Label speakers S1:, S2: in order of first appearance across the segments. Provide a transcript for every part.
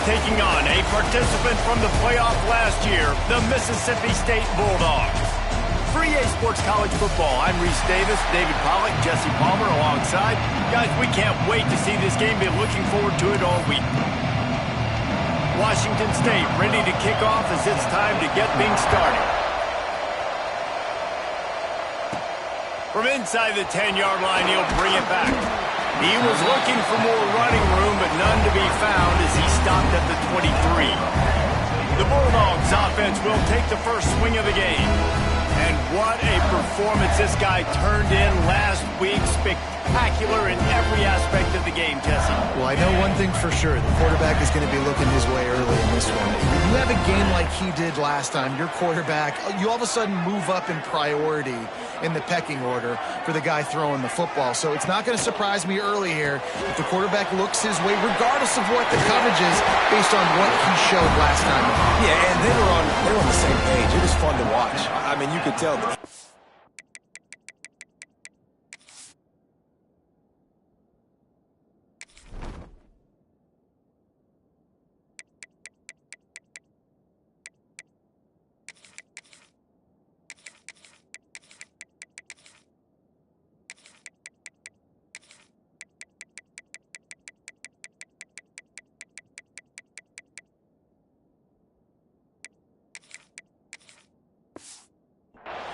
S1: taking on a participant from the playoff last year, the Mississippi State Bulldogs. For EA Sports College Football, I'm Reese Davis, David Pollack, Jesse Palmer alongside. Guys, we can't wait to see this game. Been looking forward to it all week. Washington State ready to kick off as it's time to get things started. From inside the 10-yard line, he'll bring it back. He was looking for more running room, but none to be found as he stopped at the 23. The Bulldogs offense will take the first swing of the game. And what a performance this guy turned in last week. Spectacular in every aspect of the game, Jesse.
S2: Well, I know one thing for sure. The quarterback is going to be looking his way early in this one. If you have a game like he did last time, your quarterback, you all of a sudden move up in priority in the pecking order for the guy throwing the football. So it's not going to surprise me early here if the quarterback looks his way, regardless of what the coverage is, based on what he showed last time.
S3: Yeah, and they were on the same page. It was fun to watch. I mean, you could tell.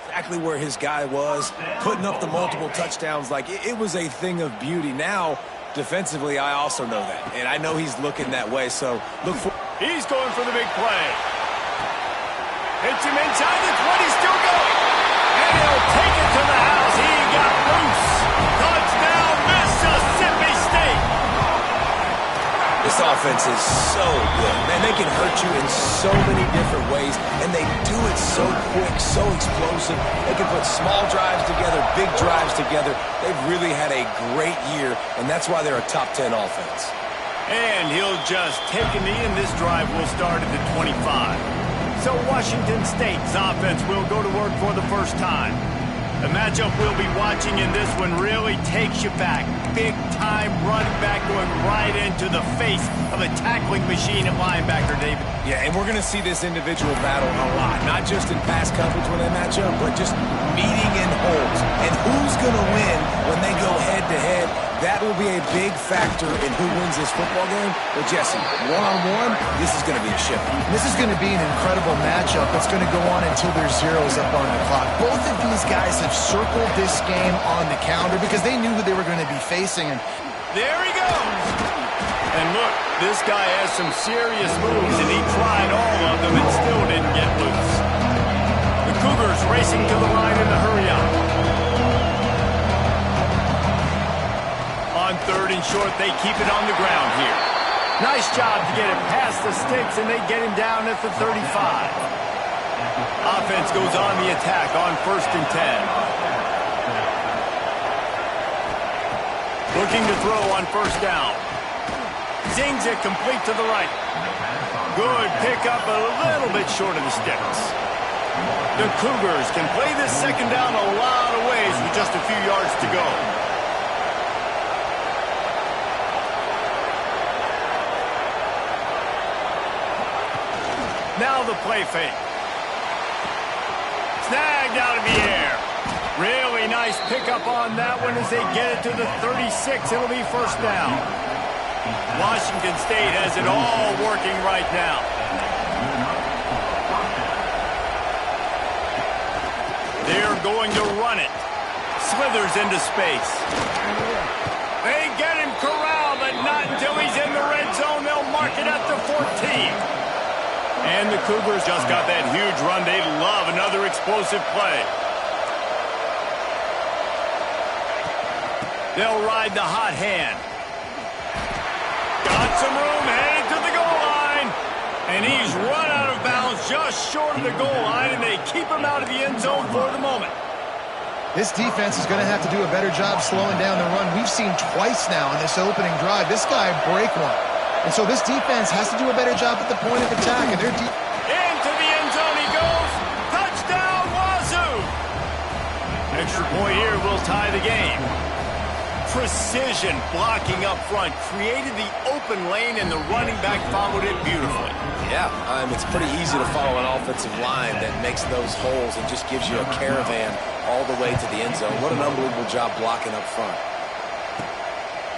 S3: Exactly where his guy was, putting up the multiple touchdowns. Like, it was a thing of beauty. Now, defensively, I also know that. And I know he's looking that way, so look for...
S1: He's going for the big play. Hits him inside the 20, still going. And he'll take it to the house. He got loose. Touchdown, Mississippi State.
S3: This offense is so good. Man, they can hurt you in so many different ways, and they do it so quick, so explosive. They can put small drives together, big drives together. They've really had a great year, and that's why they're a top 10 offense.
S1: And he'll just take a knee, and this drive will start at the 25. So Washington State's offense will go to work for the first time. The matchup we'll be watching in this one really takes you back. Big-time running back going right into the face of a tackling machine at linebacker, David.
S3: Yeah, and we're going to see this individual battle a lot. Not just in pass coverage when they match up, but just meeting in holes. And who's going to win when they go head-to-head? That will be a big factor in who wins this football game. But, Jesse, one-on-one, this is going to be a ship.
S2: This is going to be an incredible matchup that's going to go on until there's zeros up on the clock. Both of these guys have circled this game on the calendar because they knew who they were going to be facing. And
S1: there he goes. And look, this guy has some serious moves, and he tried all of them and still didn't get loose. The Cougars racing to the line in the hurry-up. On third and short, they keep it on the ground here. Nice job to get it past the sticks, and they get him down at the 35. Offense goes on the attack on 1st and 10. Looking to throw on 1st down. Zings it complete to the right. Good pickup, a little bit short of the sticks. The Cougars can play this 2nd down a lot of ways with just a few yards to go. Now the play fake. Snagged out of the air. Really nice pickup on that one as they get it to the 36. It'll be 1st down. Washington State has it all working right now. They're going to run it. Slithers into space. They get him corralled, but not until he's in the red zone. They'll mark it at the 14. And the Cougars just got that huge run. They love another explosive play. They'll ride the hot hand. Got some room, headed to the goal line. And he's run out of bounds just short of the goal line, and they keep him out of the end zone for the moment.
S2: this defense is going to have to do a better job slowing down the run. We've seen twice now in this opening drive this guy break one. And so this defense has to do a better job at the point of attack. And
S1: into the end zone he goes. Touchdown, Wazoo! Extra point here will tie the game. precision blocking up front, created the open lane, and the running back followed it beautifully.
S3: Yeah, it's pretty easy to follow an offensive line that makes those holes and just gives you a caravan all the way to the end zone. What an unbelievable job blocking up front.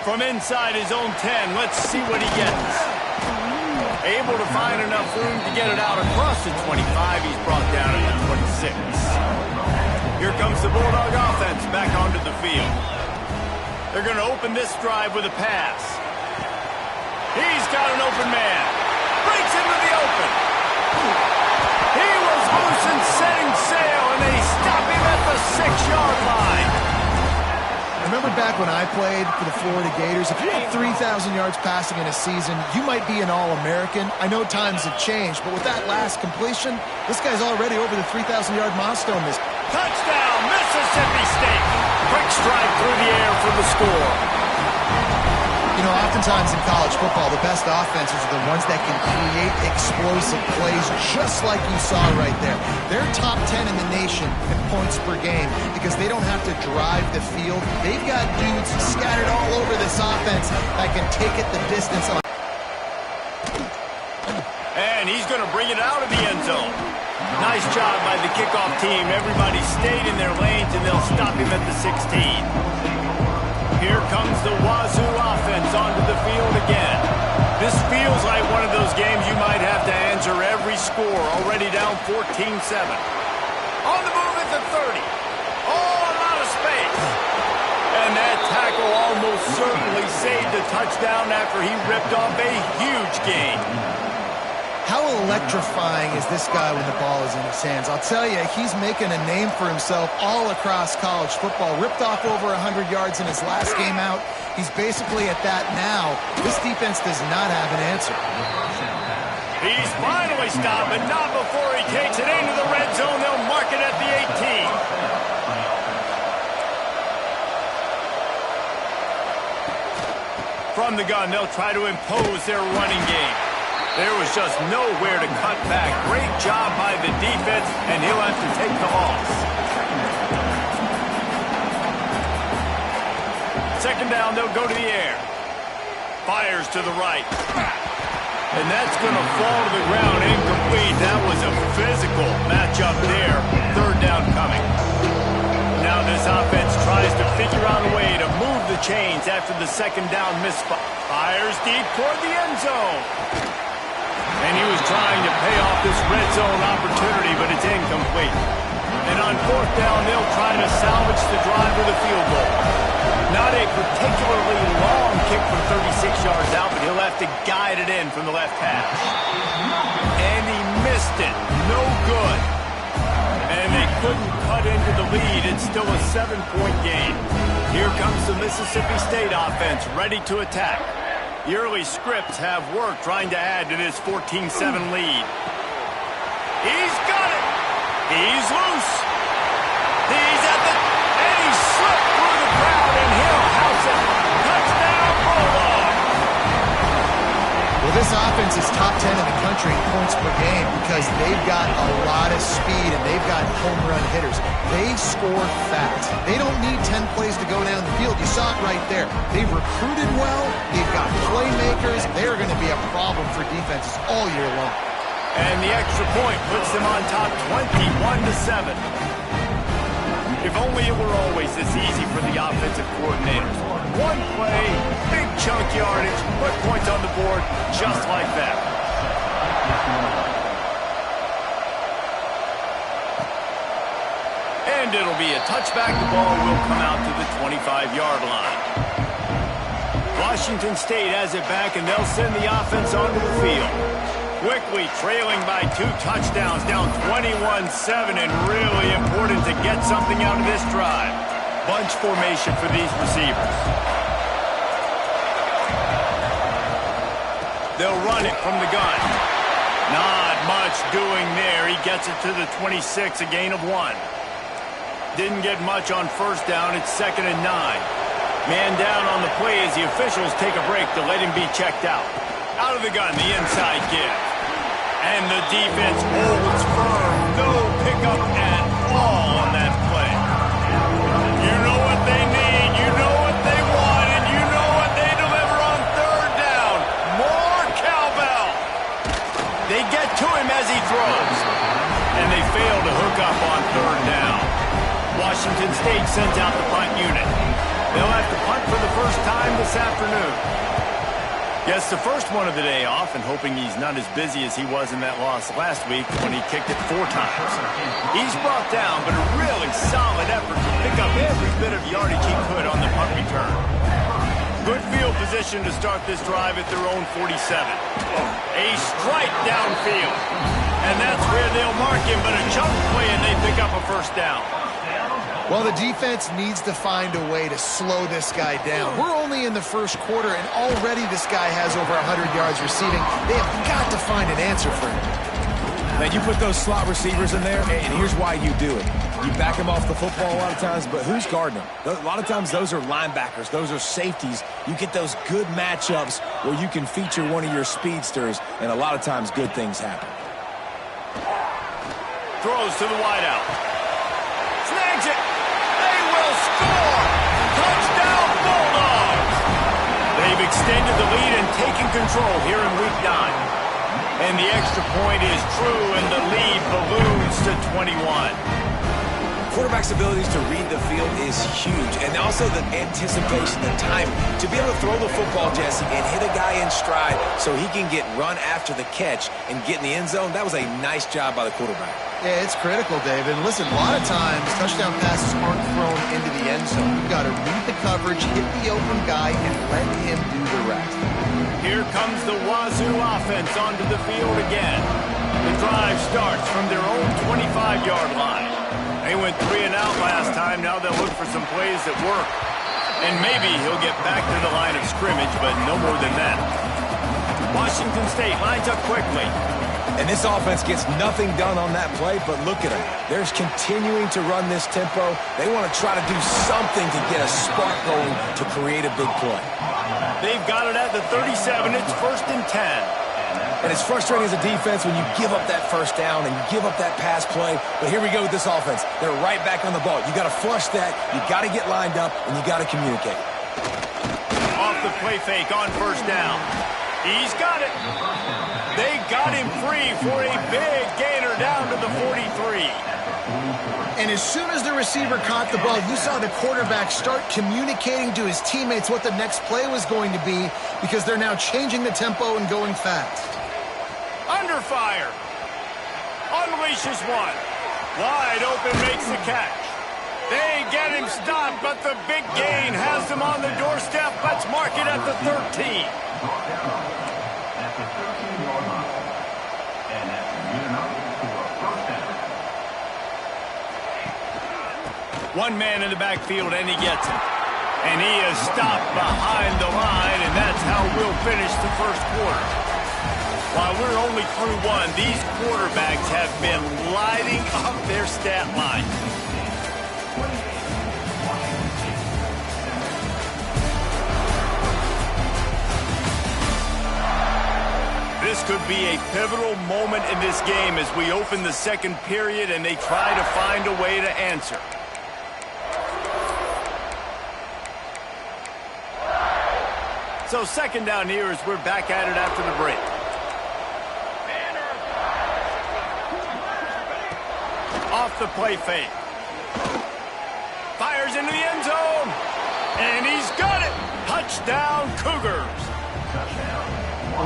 S1: From inside his own 10, let's see what he gets. Able to find enough room to get it out across the 25. He's brought down at the 26. Here comes the Bulldog offense back onto the field. They're going to open this drive with a pass. He's got an open man. Breaks into the open. He was loose and setting sail, and they stop him at the 6-yard line.
S2: Remember back when I played for the Florida Gators, if you had 3,000 yards passing in a season, you might be an All-American. I know times have changed, but with that last completion, this guy's already over the 3,000-yard milestone.
S1: Touchdown, Mississippi State. Quick strike through the air for the score.
S2: You know, oftentimes in college football, the best offenses are the ones that can create explosive plays, just like you saw right there. They're top 10 in the nation in points per game because they don't have to drive the field. They've got dudes scattered all over this offense that can take it the distance.
S1: And he's going to bring it out of the end zone. Nice job by the kickoff team. Everybody stayed in their lanes, and they'll stop him at the 16. Here comes the Wazoo offense onto the field again. This feels like one of those games you might have to answer every score. Already down 14-7. On the move at the 30. Oh, a lot of space. And that tackle almost certainly saved a touchdown after he ripped off a huge gain.
S2: How electrifying is this guy when the ball is in his hands? I'll tell you, he's making a name for himself all across college football. Ripped off over 100 yards in his last game out. He's basically at that now. This defense does not have an answer.
S1: He's finally stopped, but not before he takes it into the red zone. They'll mark it at the 18. From the gun, they'll try to impose their running game. There was just nowhere to cut back. Great job by the defense, and he'll have to take the loss. Second down, they'll go to the air. Fires to the right. And that's going to fall to the ground incomplete. That was a physical matchup there. Third down coming. Now this offense tries to figure out a way to move the chains after the second down misfire. Fires deep toward the end zone. And he was trying to pay off this red zone opportunity, but it's incomplete. And on fourth down, they'll try to salvage the drive with a field goal. Not a particularly long kick from 36 yards out, but he'll have to guide it in from the left hash. And he missed it. No good. And they couldn't cut into the lead. It's still a 7-point game. Here comes the Mississippi State offense, ready to attack. The early scripts have worked trying to add to this 14-7 lead. He's got it. He's loose. He's at the... And he slipped through the crowd, and he'll house it. Touchdown, Bulldog.
S2: Well, this offense is top 10 in the country in points per game because they've got a lot of speed and they've got home run hitters. They score fast. They don't need 10 plays to go down the field. You saw it right there. They've recruited well. They've got playmakers. They're going to be a problem for defenses all year long.
S1: And the extra point puts them on top 21-7. If only it were always this easy for the offensive coordinators. One play, big chunk yardage, put points on the board just like that. And it'll be a touchback. The ball will come out to the 25-yard line. Washington State has it back, and they'll send the offense onto the field. Quickly trailing by 2 touchdowns, down 21-7, and really important to get something out of this drive. Bunch formation for these receivers. They'll run it from the gun. Not much doing there. He gets it to the 26, a gain of 1. Didn't get much on first down. It's 2nd and 9. Man down on the play as the officials take a break to let him be checked out. Out of the gun, the inside give. And the defense holds firm. No pickup at all on that play. You know what they need. You know what they want. They get to him as he throws. And they fail to hook up on third down. Washington State sends out the punt unit. They'll have to punt for the first time this afternoon. Gets the first one of the day off and hoping he's not as busy as he was in that loss last week when he kicked it 4 times. He's brought down, but a really solid effort to pick up every bit of yardage he could on the punt return. Good field position to start this drive at their own 47. A strike downfield. And that's where they'll mark him, but a chunk play and they pick up a first down.
S2: Well, the defense needs to find a way to slow this guy down. We're only in the first quarter, and already this guy has over 100 yards receiving. They have got to find an answer for him.
S3: Man, you put those slot receivers in there, and here's why you do it. You back them off the football a lot of times, but who's guarding them? A lot of times those are linebackers. Those are safeties. You get those good matchups where you can feature one of your speedsters, and a lot of times good things happen.
S1: Throws to the wideout. Snags it. They will score. Touchdown Bulldogs. They've extended the lead and taken control here in week 9. And the extra point is true, and the lead balloons to 21.
S3: Quarterback's abilities to read the field is huge, and also the anticipation, the time to be able to throw the football, Jesse, and hit a guy in stride so he can get run after the catch and get in the end zone. That was a nice job by the quarterback.
S2: Yeah, it's critical, David. And listen, a lot of times touchdown passes aren't thrown into the end zone. You've got to read the coverage, hit the open guy, and let him do the rest.
S1: Here comes the Wazoo offense onto the field again. The drive starts from their own 25-yard line. They went 3 and out last time. Now they'll look for some plays that work. And maybe he'll get back to the line of scrimmage, but no more than that. Washington State lines up quickly.
S3: And this offense gets nothing done on that play, but look at them. They're continuing to run this tempo. They want to try to do something to get a spark going to create a big play.
S1: They've got it at the 37. It's 1st and 10.
S3: And it's frustrating as a defense when you give up that first down and you give up that pass play. But here we go with this offense. They're right back on the ball. You got to flush that. You got to get lined up, and you got to communicate.
S1: Off the play fake on 1st down. He's got it. They got him free for a big gainer down to the 43.
S2: And as soon as the receiver caught the ball, you saw the quarterback start communicating to his teammates what the next play was going to be because they're now changing the tempo and going fast.
S1: Under fire. Unleashes one. Wide open, makes the catch. They get him stopped, but the big gain has them on the doorstep. Let's mark it at the 13. One man in the backfield, and he gets it. And he is stopped behind the line, and that's how we'll finish the first quarter. While we're only through 1, these quarterbacks have been lighting up their stat line. This could be a pivotal moment in this game as we open the second period and they try to find a way to answer. So 2nd down here as we're back at it after the break. Off the play fake. Fires into the end zone. And he's got it. Touchdown, Cougars.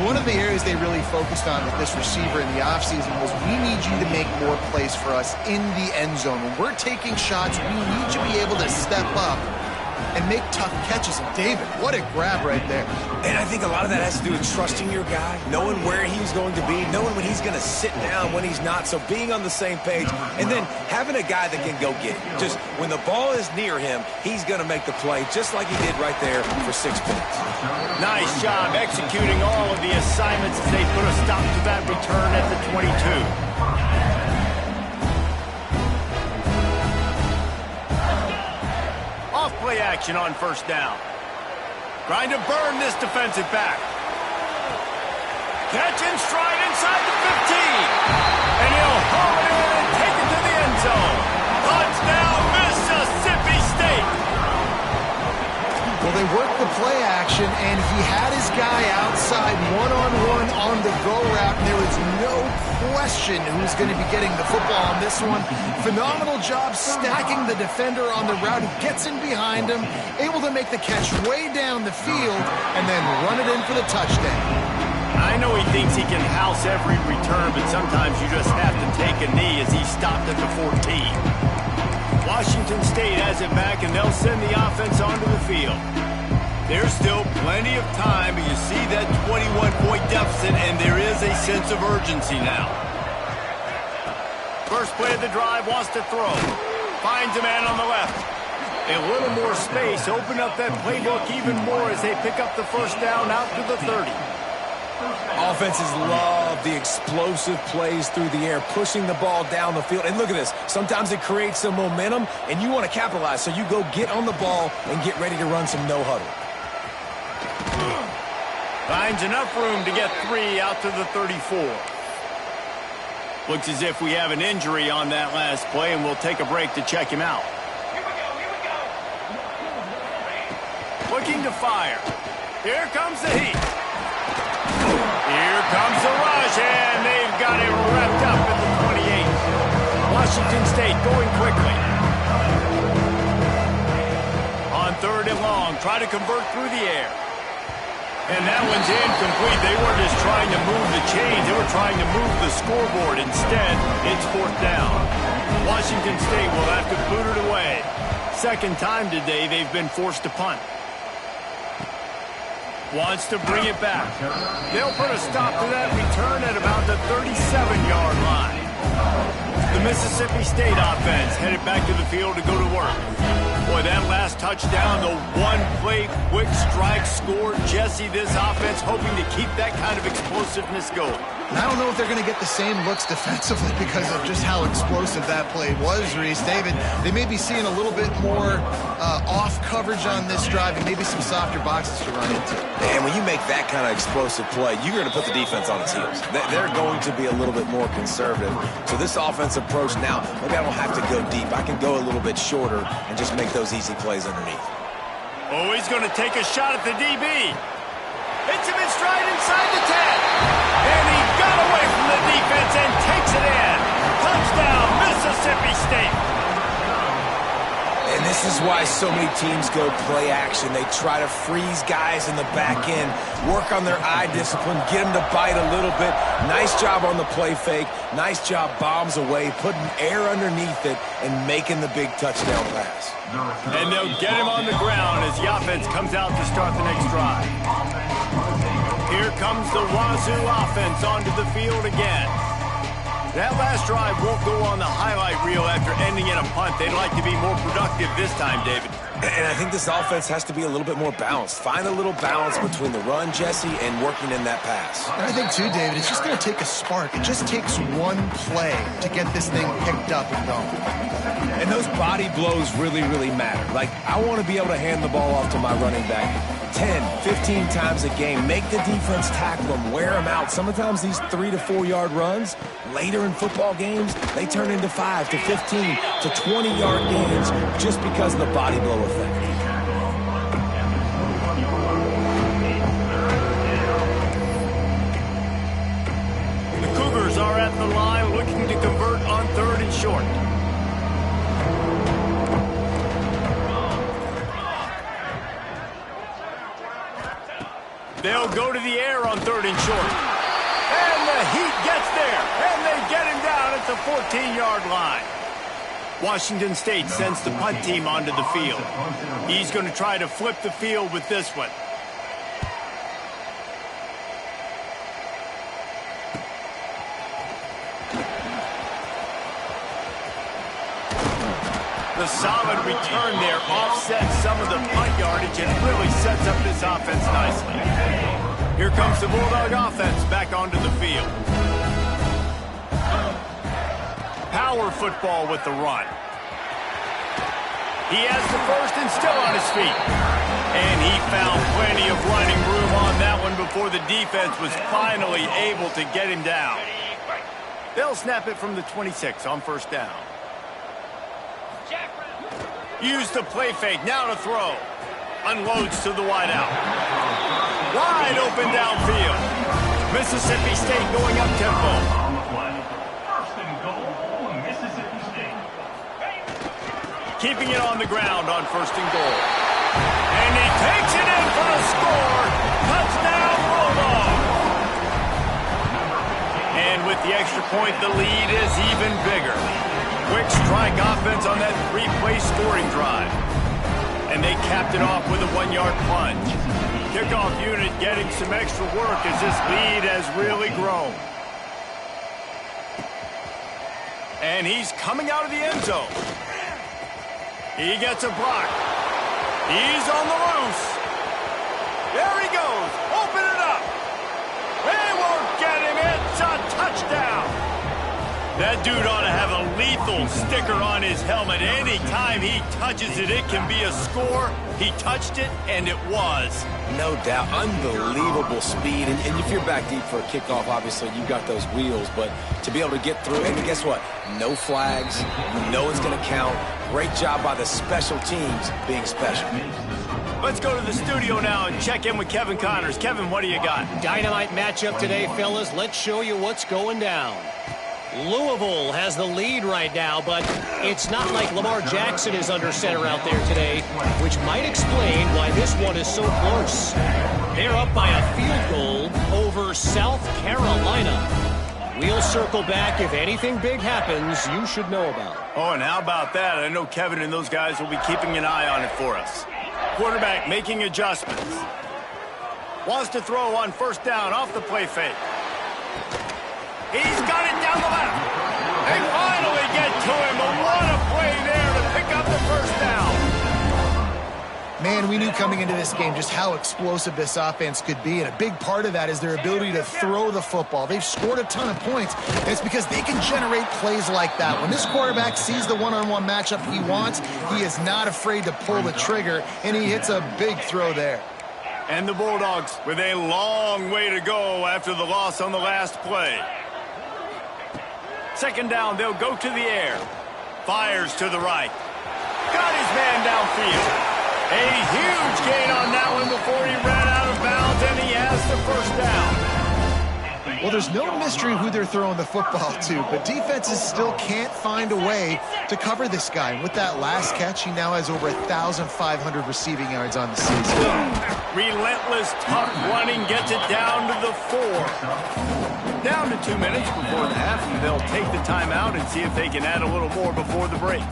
S2: One of the areas they really focused on with this receiver in the offseason was we need you to make more plays for us in the end zone. When we're taking shots, we need to be able to step up and make tough catches. And David, what a grab right there.
S3: And I think a lot of that has to do with trusting your guy, knowing where he's going to be, knowing when he's going to sit down, when he's not. So being on the same page, and then having a guy that can go get it. Just when the ball is near him, he's going to make the play just like he did right there for 6 points.
S1: Nice job executing all of the assignments as they put a stop to that return at the 22. Play action on 1st down. Trying to burn this defensive back. Catch in stride inside the 15. And he'll haul it in and take it to the end zone. Touchdown, Mississippi State.
S2: Well, they they worked the play action, and he had his guy outside one-on-one on the go route, and there was no question who's going to be getting the football on this one. Phenomenal job stacking the defender on the route. He gets in behind him, able to make the catch way down the field, and then run it in for the touchdown.
S1: I know he thinks he can house every return, but sometimes you just have to take a knee as he stopped at the 14. Washington State has it back, and they'll send the offense onto the field. There's still plenty of time, but you see that 21-point deficit, and there is a sense of urgency now. First play of the drive, wants to throw. Finds a man on the left. A little more space, open up that playbook even more as they pick up the first down out to the 30.
S3: Offenses love the explosive plays through the air, pushing the ball down the field. And look at this. Sometimes it creates some momentum, and you want to capitalize. So you go get on the ball and get ready to run some no-huddle.
S1: Finds enough room to get 3 out to the 34. Looks as if we have an injury on that last play, and we'll take a break to check him out. Looking to fire. Here comes the heat. Here comes the rush, and they've got him wrapped up at the 28. Washington State going quickly. On 3rd and long, try to convert through the air. And that one's incomplete. They weren't just trying to move the chains. They were trying to move the scoreboard. Instead, it's 4th down. Washington State will have to boot it away. Second time today they've been forced to punt. Wants to bring it back. They'll put a stop to that return at about the 37-yard line. The Mississippi State offense headed back to the field to go to work. Boy, that last touchdown, the one-play quick strike score. Jesse, this offense hoping to keep that kind of explosiveness going.
S2: And I don't know if they're going to get the same looks defensively because of just how explosive that play was, Reese. David, they may be seeing a little bit more off coverage on this drive and maybe some softer boxes to run into.
S3: And when you make that kind of explosive play, you're going to put the defense on its heels. They're going to be a little bit more conservative. So this offense approach now, maybe I don't have to go deep. I can go a little bit shorter and just make those easy plays underneath.
S1: Oh, he's going to take a shot at the DB. Hits him in stride inside the 10. And he got away from the defense and takes it in. Touchdown, Mississippi State.
S3: And this is why so many teams go play action. They try to freeze guys in the back end, work on their eye discipline, get them to bite a little bit. Nice job on the play fake. Nice job bombs away, putting air underneath it, and making the big touchdown pass.
S1: And they'll get him on the ground as the offense comes out to start the next drive. Here comes the Wazoo offense onto the field again. That last drive won't go on the highlight reel after ending in a punt. They'd like to be more productive this time, David.
S3: And I think this offense has to be a little bit more balanced. Find a little balance between the run, Jesse, and working in that pass.
S2: And I think, too, David, it's just going to take a spark. It just takes one play to get this thing picked up and going.
S3: And those body blows really, really matter. Like, I want to be able to hand the ball off to my running back 10, 15 times a game. Make the defense tackle them, wear them out. Sometimes these 3 to 4 yard runs, later in football games, they turn into 5 to 15 to 20 yard gains just because of the body blow effect.
S1: The Cougars are at the line looking to convert on 3rd and short. They'll go to the air on 3rd and short. And the Heat gets there. And they get him down at the 14-yard line. Washington State sends the punt team onto the field. He's going to try to flip the field with this one. The solid return there offsets some of the punt yardage and really sets up this offense nicely. Here comes the Bulldog offense back onto the field. Power football with the run. He has the first and still on his feet. And he found plenty of running room on that one before the defense was finally able to get him down. They'll snap it from the 26 on 1st down. Use the play fake, now to throw. Unloads to the wideout. Wide open downfield. Mississippi State going up tempo. Keeping it on the ground on 1st and goal. And he takes it in for the score. Touchdown, Bulldog. And with the extra point, the lead is even bigger. Quick strike offense on that 3-play scoring drive. And they capped it off with a 1-yard plunge. Kickoff unit getting some extra work as this lead has really grown. And he's coming out of the end zone. He gets a block. He's on the loose. There he goes. Open it up. They won't get him. It's a touchdown. That dude ought to have a lethal sticker on his helmet. Anytime he touches it, it can be a score. He touched it, and it was.
S3: No doubt. Unbelievable speed. And if you're back deep for a kickoff, obviously you got those wheels. But to be able to get through, and guess what? No flags. You know it's going to count. Great job by the special teams being special.
S1: Let's go to the studio now and check in with Kevin Connors. Kevin, what do you got?
S4: Dynamite matchup today, fellas. Let's show you what's going down. Louisville has the lead right now, but it's not like Lamar Jackson is under center out there today, which might explain why this one is so close. They're up by a field goal over South Carolina. We'll circle back if anything big happens you should know about.
S1: Oh, and how about that? I know Kevin and those guys will be keeping an eye on it for us. Quarterback making adjustments. Wants to throw on 1st down off the play fake. He's got it down the left. They finally get to him, but what a play there to pick up the 1st down.
S2: Man, we knew coming into this game just how explosive this offense could be, and a big part of that is their ability to throw the football. They've scored a ton of points, and it's because they can generate plays like that. When this quarterback sees the one-on-one matchup he wants, he is not afraid to pull the trigger, and he hits a big throw there.
S1: And the Bulldogs with a long way to go after the loss on the last play. 2nd down, they'll go to the air. Fires to the right. Got his man downfield. A huge gain on that one before he ran out of bounds, and he has the 1st down.
S2: Well, there's no mystery who they're throwing the football to, but defenses still can't find a way to cover this guy. And with that last catch, he now has over 1,500 receiving yards on the season.
S1: Relentless, tough running gets it down to the 4. Down to 2 minutes before the half, and they'll take the timeout and see if they can add a little more before the break.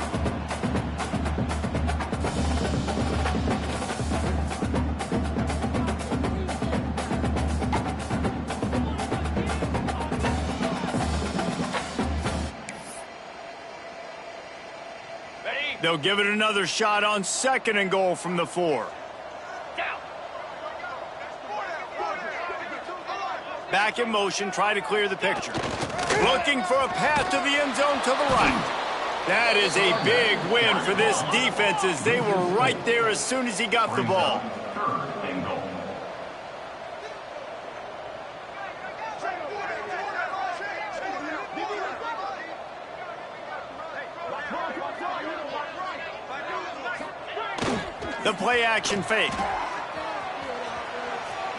S1: They'll give it another shot on 2nd and goal from the 4. Back in motion, try to clear the picture. Looking for a path to the end zone to the right. That is a big win for this defense as they were right there as soon as he got the ball. The play action fake.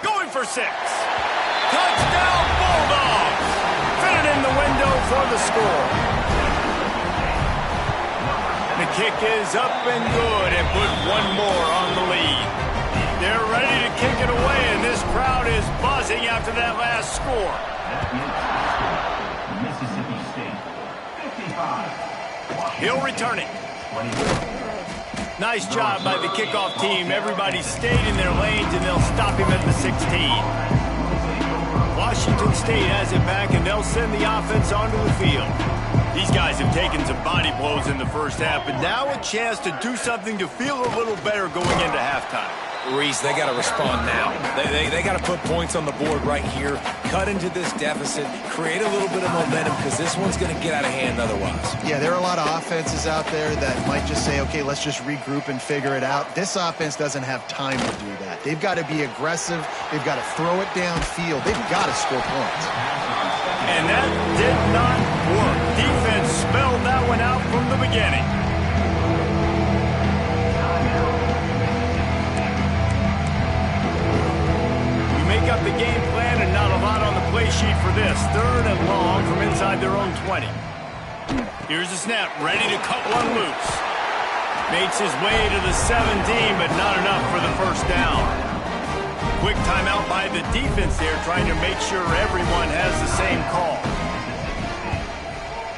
S1: Going for 6. Touchdown Bulldogs! Fit it in the window for the score. The kick is up and good and put one more on the lead. They're ready to kick it away, and this crowd is buzzing after that last score.
S5: Mississippi State, 55.
S1: He'll return it. Nice job by the kickoff team. Everybody stayed in their lanes, and they'll stop him at the 16. Washington State has it back, and they'll send the offense onto the field. These guys have taken some body blows in the first half, but now a chance to do something to feel a little better going into halftime.
S3: Reese, they got to respond now. They got to put points on the board right here, cut into this deficit, create a little bit of momentum, because this one's going to get out of hand otherwise.
S2: Yeah, there are a lot of offenses out there that might just say, okay, let's just regroup and figure it out. This offense doesn't have time to do that. They've got to be aggressive. They've got to throw it downfield. They've got to score points.
S1: And that did not work. Defense spelled that one out from the beginning. break up the game plan and not a lot on the play sheet for this. 3rd and long from inside their own 20. Here's the snap, ready to cut one loose. Makes his way to the 17, but not enough for the first down. Quick timeout by the defense there, trying to make sure everyone has the same call.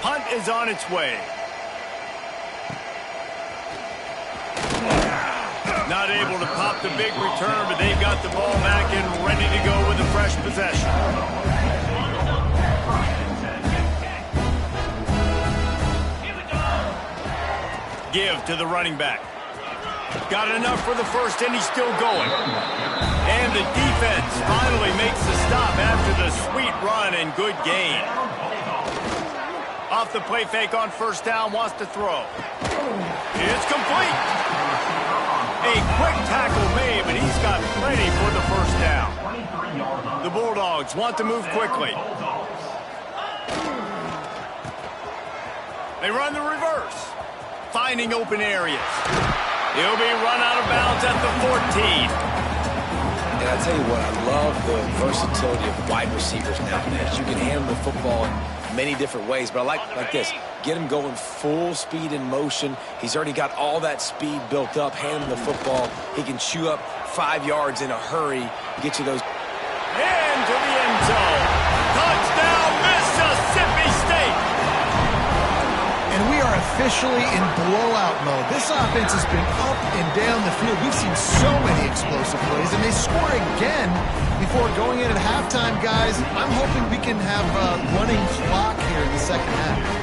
S1: Punt is on its way. Not able to pop the big return, but they've got the ball back and ready to go with a fresh possession. Give to the running back. Got enough for the first, and he's still going. And the defense finally makes the stop after the sweet run and good gain. Off the play fake on first down, wants to throw. It's complete. A quick tackle made, but he's got plenty for the first down. The Bulldogs want to move quickly. They run the reverse, finding open areas. He'll be run out of bounds at the 14.
S3: And I tell you what, I love the versatility of wide receivers nowadays. You can handle the football in many different ways, but I like this. Get him going full speed in motion. He's already got all that speed built up, handling the football. He can chew up 5 yards in a hurry, get you those.
S1: Into the end zone. Touchdown, Mississippi State.
S2: And we are officially in blowout mode. This offense has been up and down the field. We've seen so many explosive plays, and they score again before going in at halftime, guys. I'm hoping we can have a running clock here in the second half.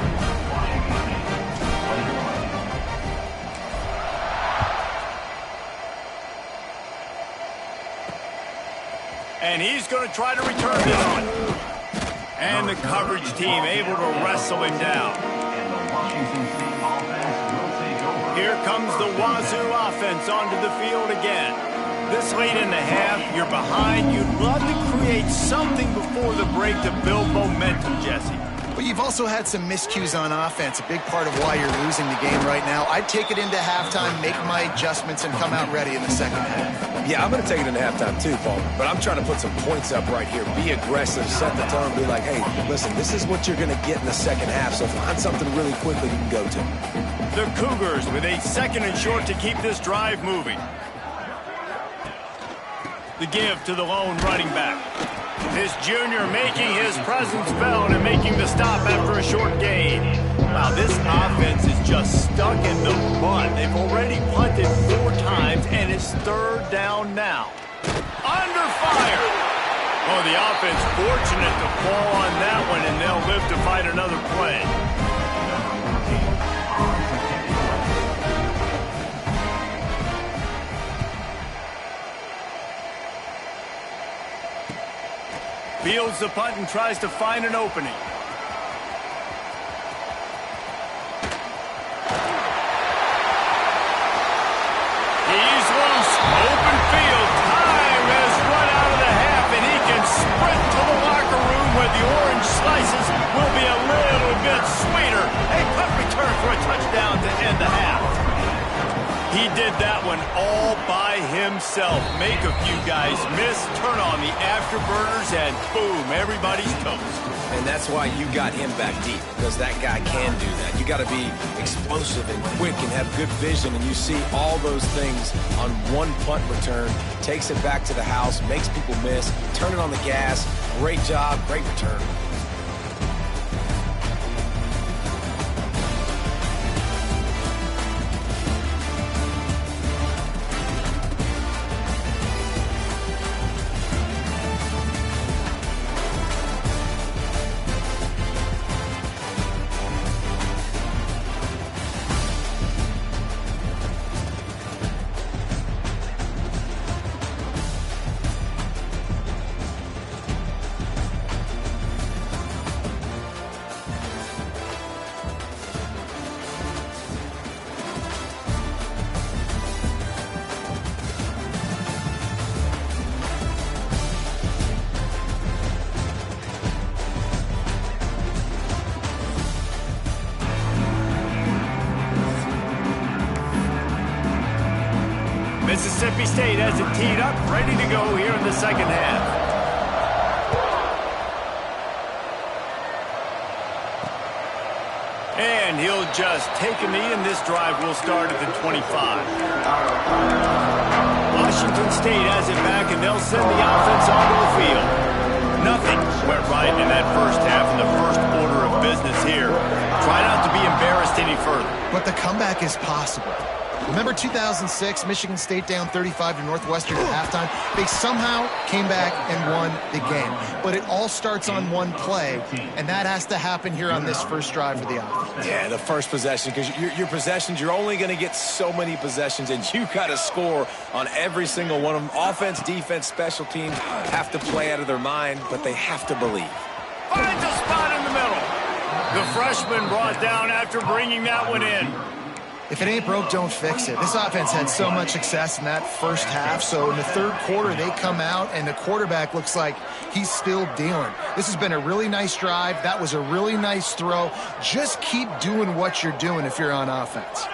S1: And he's going to try to return this one. And the coverage team able to wrestle him down. Here comes the Wazoo offense onto the field again. This late in the half, you're behind. You'd love to create something before the break to build momentum, Jesse.
S2: But you've also had some miscues on offense, a big part of why you're losing the game right now. I'd take it into halftime, make my adjustments, and come out ready in the second half.
S3: Yeah, I'm going to take it into halftime too, Paul. But I'm trying to put some points up right here. Be aggressive, set the tone, be like, hey, listen, this is what you're going to get in the second half, so find something really quickly you can go to.
S1: The Cougars with a 2nd and short to keep this drive moving. The give to the lone running back. This junior making his presence felt and making the stop after a short gain. Wow, this offense is just stuck in the mud. They've already punted 4 times, and it's 3rd down now. Under fire. Oh, the offense fortunate to fall on that one, and they'll live to fight another play. Fields the punt and tries to find an opening. He's loose. Open field. Time has run out of the half, and he can sprint to the locker room where the orange slices will be a little bit sweeter. A punt return for a touchdown to end the half. He did that one all by himself. Make a few guys miss, turn on the afterburners, and boom, everybody's toast.
S3: And that's why you got him back deep, because that guy can do that. You got to be explosive and quick and have good vision, and you see all those things on one punt return. Takes it back to the house, makes people miss, turn it on the gas. Great job, great return.
S1: Mississippi State has it teed up, ready to go here in the second half. And he'll just take a knee, and this drive will start at the 25. Washington State has it back, and they'll send the offense onto the field. Nothing went right in that first half in the first order of business here. Try not to be embarrassed any further.
S2: But the comeback is possible. Remember 2006, Michigan State down 35 to Northwestern at halftime? They somehow came back and won the game. But it all starts on one play, and that has to happen here on this first drive for the offense.
S3: Yeah, the first possession, because your possessions, you're only going to get so many possessions, and you got to score on every single one of them. Offense, defense, special teams have to play out of their mind, but they have to believe.
S1: Finds a spot in the middle. The freshman brought down after bringing that one in.
S2: If it ain't broke, don't fix it. This offense had so much success in that first half, so in the third quarter, they come out, and the quarterback looks like he's still dealing. This has been a really nice drive. That was a really nice throw. Just keep doing what you're doing if you're on offense.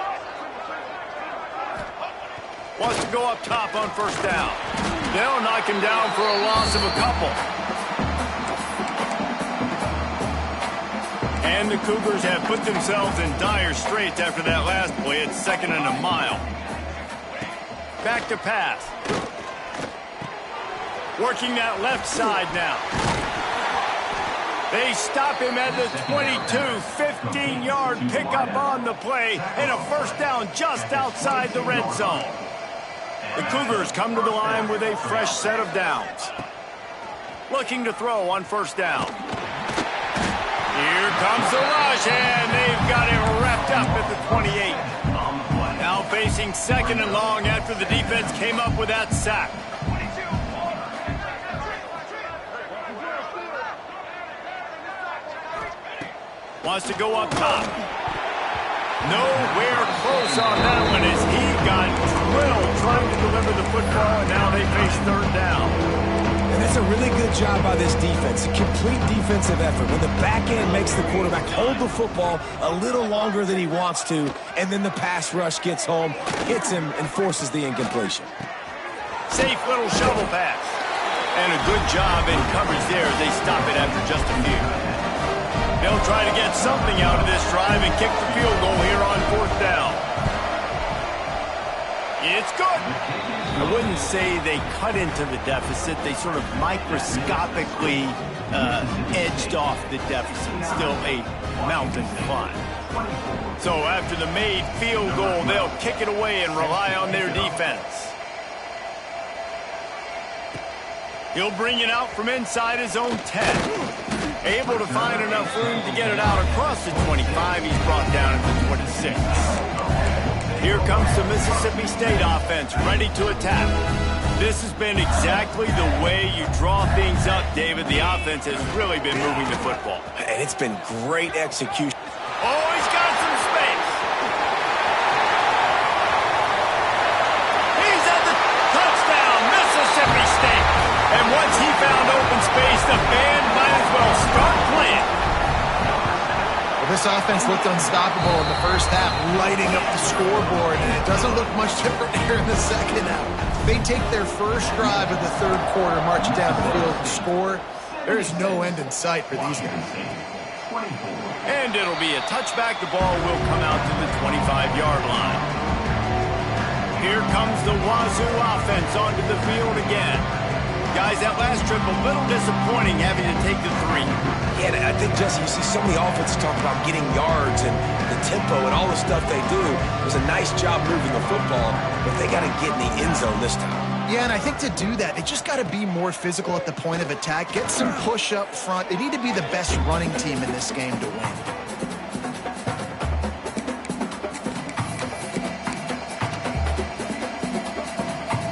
S1: Wants to go up top on first down. They'll knock him down for a loss of a couple. And the Cougars have put themselves in dire straits after that last play. It's 2nd and a mile. Back to pass. Working that left side now. They stop him at the 22, 15-yard pickup on the play, and a first down just outside the red zone. The Cougars come to the line with a fresh set of downs. Looking to throw on first down. Here comes the rush, and they've got it wrapped up at the 28. Now facing 2nd and long after the defense came up with that sack. Wants to go up top. Nowhere close on that one as he got drilled trying to deliver the football, and now they face 3rd down.
S3: And that's a really good job by this defense, a complete defensive effort. When the back end makes the quarterback hold the football a little longer than he wants to, and then the pass rush gets home, hits him, and forces the incompletion.
S1: Safe little shovel pass. And a good job in coverage there as they stop it after just a few. They'll try to get something out of this drive and kick the field goal here on 4th down. It's good. I wouldn't say they cut into the deficit. They sort of microscopically edged off the deficit. Still a mountain to climb. So after the made field goal, they'll kick it away and rely on their defense. He'll bring it out from inside his own 10. Able to find enough room to get it out across the 25. He's brought down at the 26. Here comes the Mississippi State offense, ready to attack. This has been exactly the way you draw things up, David. The offense has really been moving the football.
S3: And it's been great execution.
S1: Oh, he's got some space. He's at the touchdown, Mississippi State. And once he found open space, the band might as well start playing.
S2: This offense looked unstoppable in the first half, lighting up the scoreboard, and it doesn't look much different here in the second half. They take their first drive of the third quarter, march down the field, and score. There is no end in sight for these guys.
S1: And it'll be a touchback. The ball will come out to the 25-yard line. Here comes the Wazoo offense onto the field again. Guys, that last trip a little disappointing having to take the 3.
S3: Yeah, I think, Jesse, you see so many offenses talk about getting yards and the tempo and all the stuff they do. It was a nice job moving the football, but they got to get in the end zone this time.
S2: Yeah, and I think to do that, they just got to be more physical at the point of attack, get some push up front. They need to be the best running team in this game to win.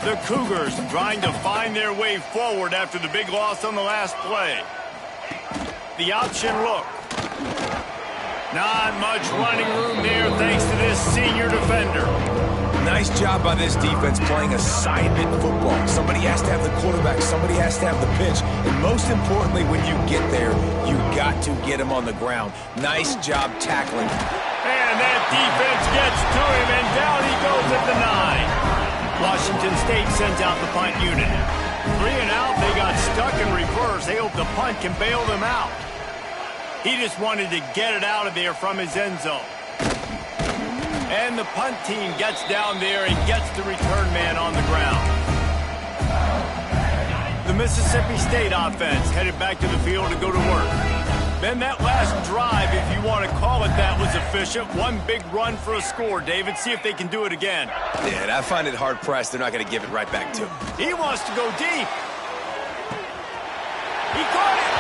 S1: The Cougars trying to find their way forward after the big loss on the last play. The option look. Not much running room there thanks to this senior defender.
S3: Nice job by this defense playing assignment football. Somebody has to have the quarterback. Somebody has to have the pitch. And most importantly, when you get there, you got to get him on the ground. Nice job tackling.
S1: And that defense gets to him, and down he goes at the 9. Washington State sends out the punt unit. 3 and out, they got stuck in reverse. They hope the punt can bail them out. He just wanted to get it out of there from his end zone. And the punt team gets down there and gets the return man on the ground. The Mississippi State offense headed back to the field to go to work. Then that last drive, if you want to call it that, was efficient. One big run for a score, David. See if they can do it again.
S3: Yeah, I find it hard-pressed. They're not going to give it right back to him.
S1: He wants to go deep. He caught it.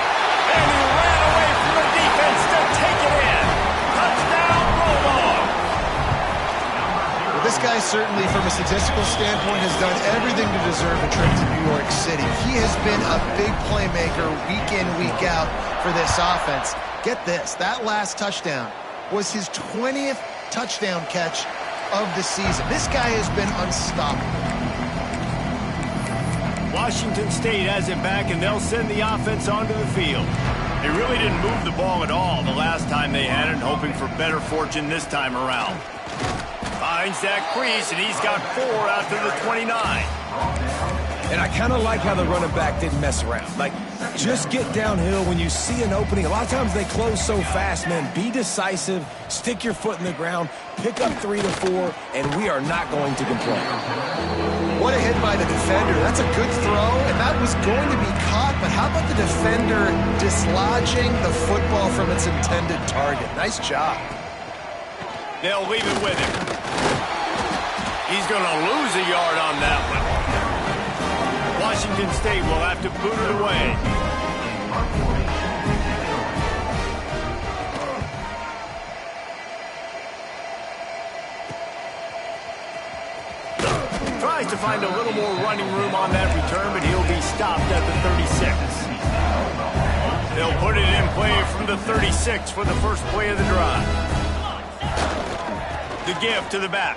S1: And he ran away from the defense to take it in. Touchdown, Bulldogs.
S2: Well, this guy certainly, from a statistical standpoint, has done everything to deserve a trip to New York City. He has been a big playmaker week in, week out for this offense. Get this, that last touchdown was his 20th touchdown catch of the season. This guy has been unstoppable.
S1: Washington State has it back, and they'll send the offense onto the field. They really didn't move the ball at all the last time they had it, hoping for better fortune this time around. Finds that crease, and he's got 4 out to the 29.
S3: And I kind of like how the running back didn't mess around. Like, just get downhill when you see an opening. A lot of times they close so fast, man. Be decisive, stick your foot in the ground, pick up 3 to 4, and we are not going to complain.
S2: What a hit by the defender. That's a good throw, and that was going to be caught, but how about the defender dislodging the football from its intended target? Nice job.
S1: They'll leave it with him. He's going to lose a yard on that one. Washington State will have to boot it away. Tries to find a little more running room on that return, but he'll be stopped at the 36. They'll put it in play from the 36 for the first play of the drive. The give to the back.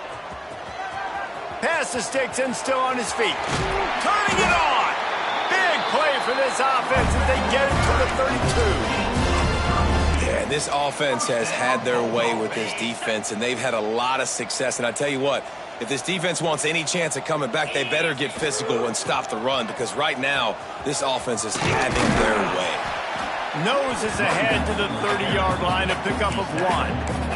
S1: Pass the sticks and still on his feet. Turning it on. Big play for this offense as they get it to the 32.
S3: Yeah, this offense has had their way with this defense, and they've had a lot of success. And I tell you what, if this defense wants any chance of coming back, they better get physical and stop the run, because right now, this offense is having their way.
S1: Nose is ahead to the 30-yard line, a pickup of 1.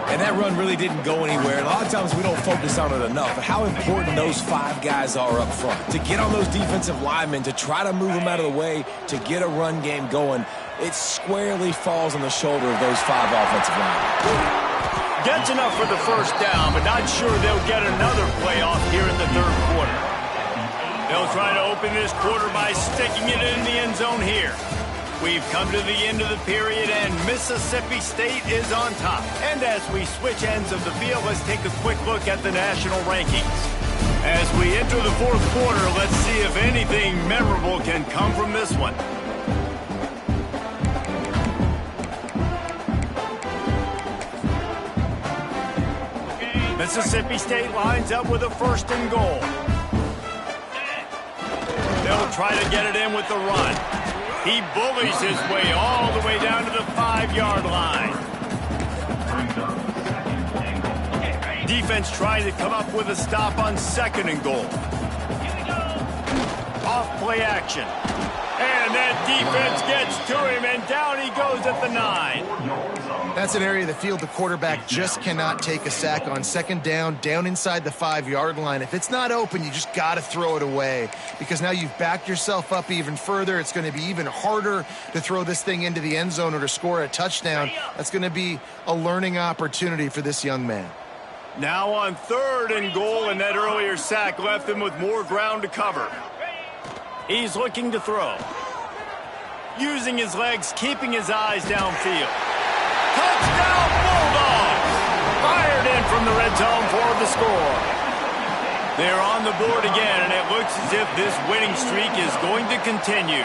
S3: And that run really didn't go anywhere. And a lot of times we don't focus on it enough. But how important those 5 guys are up front. To get on those defensive linemen, to try to move them out of the way, to get a run game going, it squarely falls on the shoulder of those 5 offensive linemen.
S1: Gets enough for the first down, but not sure they'll get another play off here in the third quarter. They'll try to open this quarter by sticking it in the end zone here. We've come to the end of the period, and Mississippi State is on top. And as we switch ends of the field, let's take a quick look at the national rankings. As we enter the fourth quarter, let's see if anything memorable can come from this one. Mississippi State lines up with a 1st and goal. They'll try to get it in with the run. He bullies his way all the way down to the 5-yard line. Defense trying to come up with a stop on 2nd and goal. Off play action. And that defense gets to him, and down he goes at the 9.
S2: That's an area of the field the quarterback just cannot take a sack on. 2nd down inside the 5-yard line. If it's not open, you just got to throw it away, because now you've backed yourself up even further. It's going to be even harder to throw this thing into the end zone or to score a touchdown. That's going to be a learning opportunity for this young man.
S1: Now on 3rd and goal, and that earlier sack left him with more ground to cover. He's looking to throw. Using his legs, keeping his eyes downfield. Touchdown Bulldogs! Fired in from the red zone for the score. They're on the board again, and it looks as if this winning streak is going to continue.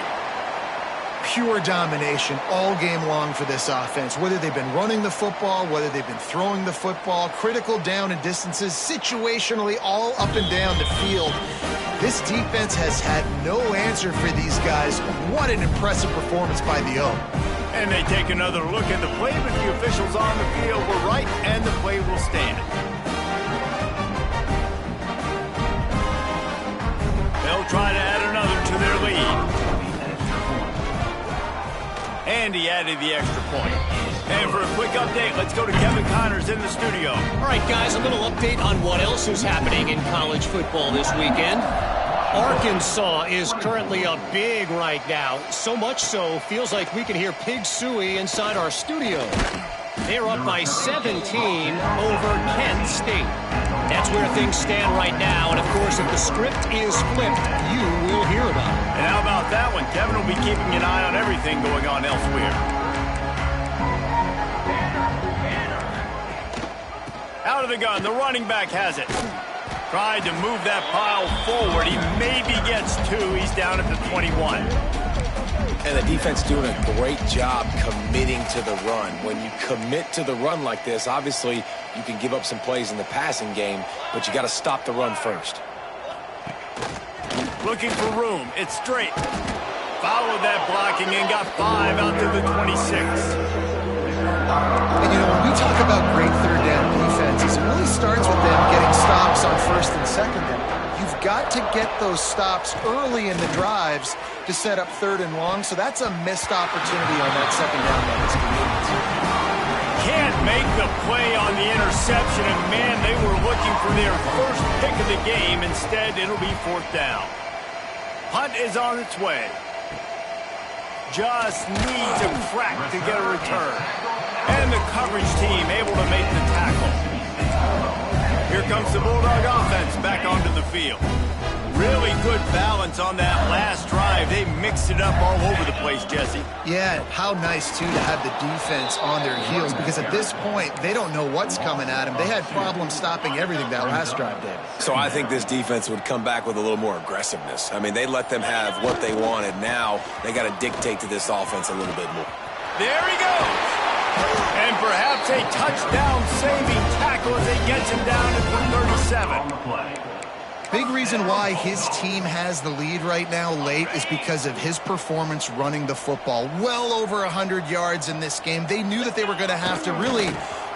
S2: Pure domination all game long for this offense. Whether they've been running the football, whether they've been throwing the football, critical down and distances, situationally all up and down the field. This defense has had no answer for these guys. What an impressive performance by the O.
S1: And they take another look at the play, but the officials on the field were right, and the play will stand. They'll try to add another to their lead. And he added the extra point. And for a quick update, let's go to Kevin Connors in the studio.
S4: All right, guys, a little update on what else is happening in college football this weekend. Arkansas is currently up big right now. So much so, feels like we can hear Pig Sooie inside our studio. They're up by 17 over Kent State. That's where things stand right now. And, of course, if the script is flipped, you will hear about it.
S1: And how about that one? Kevin will be keeping an eye on everything going on elsewhere. Out of the gun, the running back has it. Tried to move that pile forward. He maybe gets 2. He's down at the 21.
S3: And the defense doing a great job committing to the run. When you commit to the run like this, obviously you can give up some plays in the passing game, but you got to stop the run first.
S1: Looking for room. It's straight. Followed that blocking and got 5 out to the 26.
S2: And, you know, when we talk about great third down defenses, it really starts with them getting stops on first and second down. You've got to get those stops early in the drives to set up third and long, so that's a missed opportunity on that second down by this defense.
S1: Can't make the play on the interception, and man, they were looking for their first pick of the game. Instead, it'll be 4th down. Punt is on its way. Just needs a crack to get a return. And the coverage team able to make the tackle. Here comes the Bulldog offense back onto the field. Really good balance on that last drive. They mixed it up all over the place, Jesse.
S2: Yeah, how nice, too, to have the defense on their heels, because at this point, they don't know what's coming at them. They had problems stopping everything that last drive, David.
S3: So I think this defense would come back with a little more aggressiveness. I mean, they let them have what they wanted. Now they got to dictate to this offense a little bit more.
S1: There he goes. And perhaps a touchdown-saving tackle as they get him down at the 37.
S2: Big reason why his team has the lead right now late is because of his performance running the football. Well over 100 yards in this game. They knew that they were going to have to really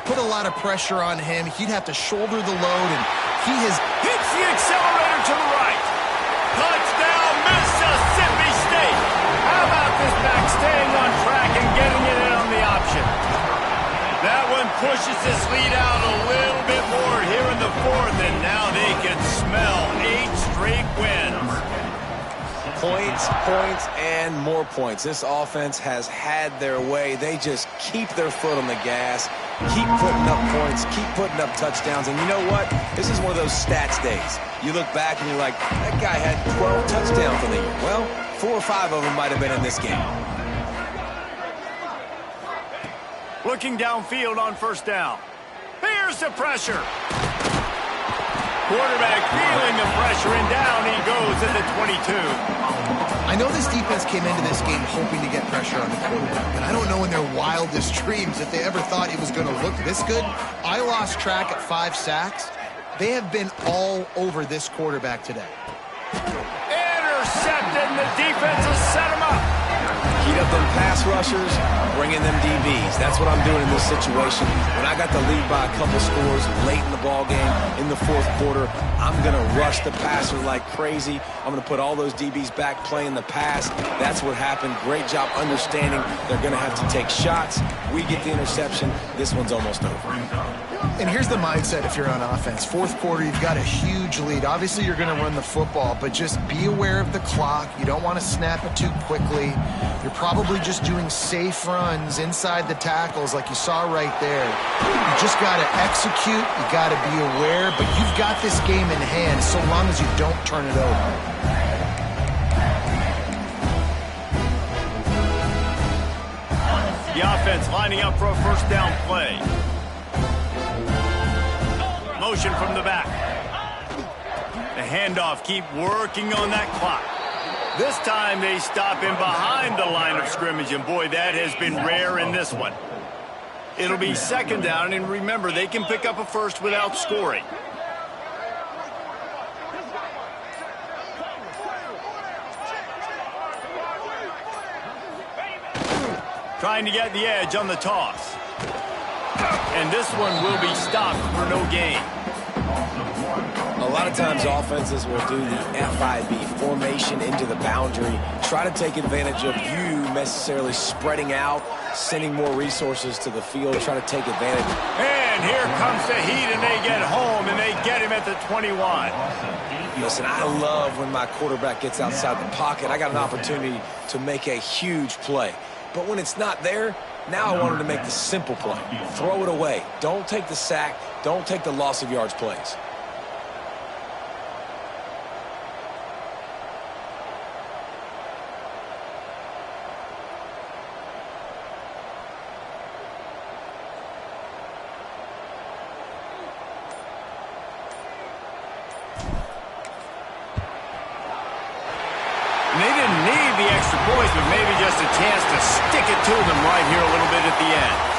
S2: put a lot of pressure on him. He'd have to shoulder the load, and he has
S1: hits the accelerator to the right. Touchdown, Mississippi State. How about this back staying on track and getting it in on the option? That one pushes this lead out a little bit more here in the 4th, and now they can smell 8 straight wins.
S3: Points, points, and more points. This offense has had their way. They just keep their foot on the gas, keep putting up points, keep putting up touchdowns. And you know what? This is one of those stats days. You look back and you're like, that guy had 12 touchdowns in the year. Well, 4 or 5 of them might have been in this game.
S1: Looking downfield on 1st down. Here's the pressure. Quarterback feeling the pressure, and down he goes at the 22.
S2: I know this defense came into this game hoping to get pressure on the quarterback, and I don't know in their wildest dreams if they ever thought it was going to look this good. I lost track at 5 sacks. They have been all over this quarterback today.
S1: Intercepted, and the defense has set him up.
S3: Heat up them pass rushers, bring in them DBs. That's what I'm doing in this situation. When I got the lead by a couple scores late in the ball game, in the 4th quarter, I'm going to rush the passer like crazy. I'm going to put all those DBs back playing the pass. That's what happened. Great job understanding they're going to have to take shots. We get the interception. This one's almost over.
S2: And here's the mindset if you're on offense. 4th quarter, you've got a huge lead. Obviously, you're going to run the football, but just be aware of the clock. You don't want to snap it too quickly. You're probably just doing safe runs inside the tackles like you saw right there. You just got to execute. You got to be aware, but you've got this game in hand so long as you don't turn it over.
S1: The offense lining up for a 1st down play. Motion from the back. The handoff, keep working on that clock. This time they stop him behind the line of scrimmage, and boy, that has been rare in this one. It'll be 2nd down, and remember, they can pick up a first without scoring. Trying to get the edge on the toss. And this one will be stopped for no gain.
S3: A lot of times offenses will do the FIB, formation into the boundary, try to take advantage of you necessarily spreading out, sending more resources to the field, trying to take advantage.
S1: And here comes the Heat, and they get home, and they get him at the 21.
S3: Listen, I love when my quarterback gets outside the pocket. I got an opportunity to make a huge play. But when it's not there, now I want him to make the simple play. Throw it away. Don't take the sack. Don't take the loss of yards plays.
S1: And they didn't need the extra points, but maybe just a chance to stick it to them right here a little bit at the end.